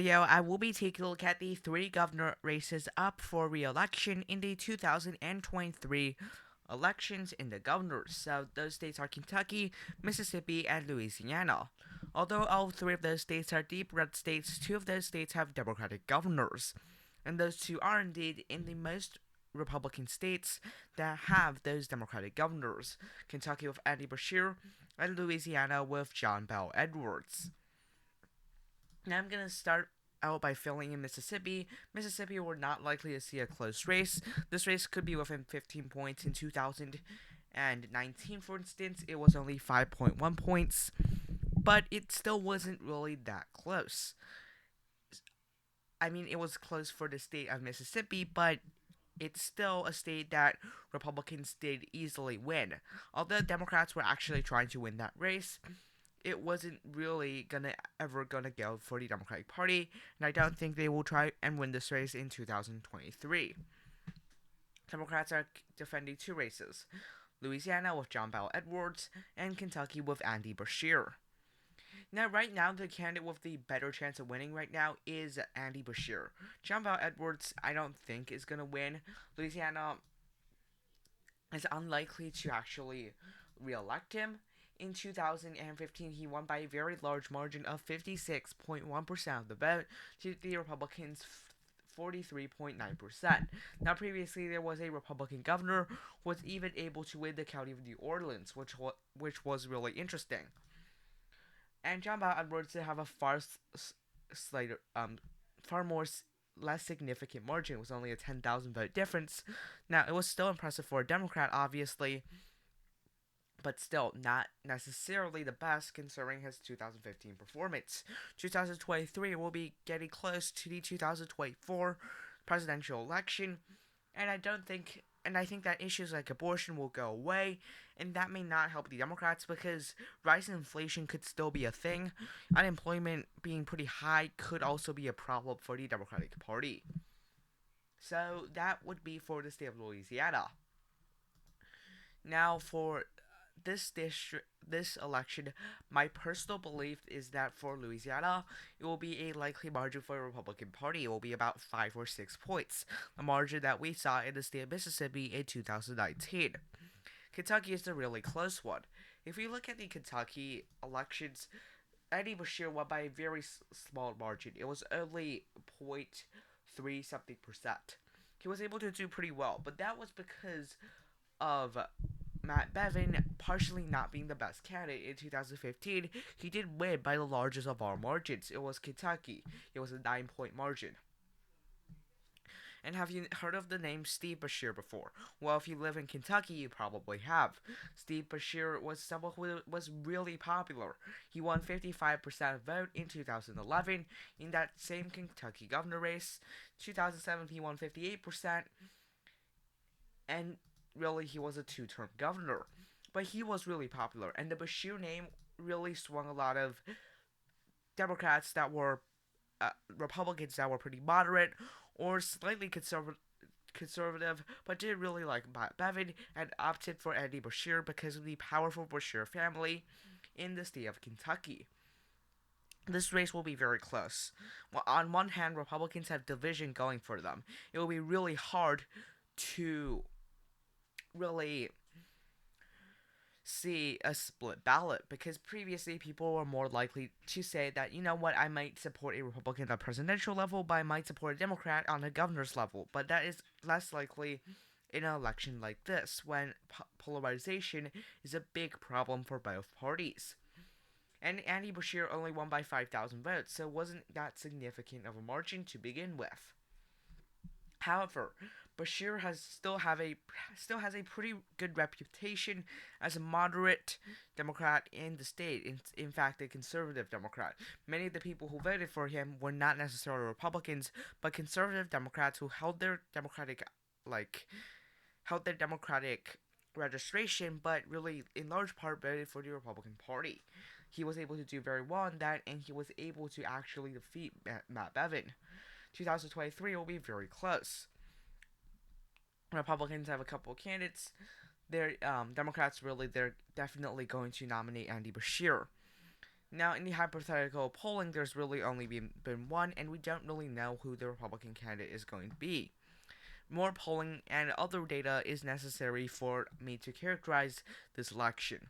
Video, I will be taking a look at the three governor races up for re-election in the 2023 elections in the governors. So those states are Kentucky, Mississippi, and Louisiana. Although all three of those states are deep red states, two of those states have Democratic governors. And those two are indeed in the most Republican states that have those Democratic governors. Kentucky with Andy Beshear, and Louisiana with John Bel Edwards. Now I'm going to start out by filling in Mississippi. Mississippi, we're not likely to see a close race. This race could be within 15 points. In 2019, for instance, it was only 5.1 points, but it still wasn't really that close. I mean, it was close for the state of Mississippi, but it's still a state that Republicans did easily win. Although Democrats were actually trying to win that race, it wasn't really ever gonna go for the Democratic Party, and I don't think they will try and win this race in 2023. Democrats are defending two races: Louisiana with John Bel Edwards and Kentucky with Andy Beshear. Now, right now, the candidate with the better chance of winning right now is Andy Beshear. John Bel Edwards, I don't think is gonna win. Louisiana is unlikely to actually re-elect him. In 2015, he won by a very large margin of 56.1% of the vote to the Republicans' 43.9%. Now, previously, there was a Republican governor who was even able to win the county of New Orleans, which was really interesting. And John Bel Edwards did have a far more less significant margin. It was only a 10,000 vote difference. Now, it was still impressive for a Democrat, obviously, but still not necessarily the best considering his 2015 performance. 2023 will be getting close to the 2024 presidential election, and I think that issues like abortion will go away, and that may not help the Democrats because rising inflation could still be a thing. Unemployment being pretty high could also be a problem for the Democratic Party. So that would be for the state of Louisiana. Now for this election, my personal belief is that for Louisiana, it will be a likely margin for the Republican Party. It will be about 5 or 6 points, the margin that we saw in the state of Mississippi in 2019. Kentucky is a really close one. If you look at the Kentucky elections, Andy Beshear won by a very small margin. It was only 0.3 something percent. He was able to do pretty well, but that was because of Matt Bevin partially not being the best candidate in 2015. He did win by the largest of all margins. It was Kentucky. It was a 9-point margin. And have you heard of the name Steve Beshear before? Well, if you live in Kentucky, you probably have. Steve Beshear was someone who was really popular. He won 55% of vote in 2011 in that same Kentucky governor race. 2007, he won 58%. And really, he was a two-term governor. But he was really popular. And the Beshear name really swung a lot of Democrats that were Republicans that were pretty moderate or slightly conservative, but did really like Bevin and opted for Andy Beshear because of the powerful Beshear family in the state of Kentucky. This race will be very close. Well, on one hand, Republicans have division going for them. It will be really hard to really see a split ballot because previously people were more likely to say that, you know what, I might support a Republican at the presidential level, but I might support a Democrat on the governor's level. But that is less likely in an election like this when polarization is a big problem for both parties. And Andy Beshear only won by 5,000 votes, so it wasn't that significant of a margin to begin with. However, Beshear still has a pretty good reputation as a moderate Democrat in the state. In fact, a conservative Democrat. Many of the people who voted for him were not necessarily Republicans, but conservative Democrats who held their Democratic registration, but really in large part voted for the Republican Party. He was able to do very well in that, and he was able to actually defeat Matt Bevin. 2023 will be very close. Republicans have a couple of candidates. They're definitely going to nominate Andy Beshear. Now, in the hypothetical polling, there's really only been one, and we don't really know who the Republican candidate is going to be. More polling and other data is necessary for me to characterize this election.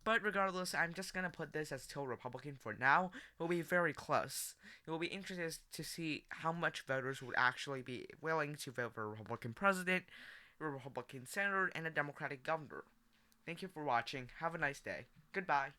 But regardless, I'm just gonna put this as still Republican for now. It will be very close. It will be interesting to see how much voters would actually be willing to vote for a Republican president, a Republican senator, and a Democratic governor. Thank you for watching. Have a nice day. Goodbye.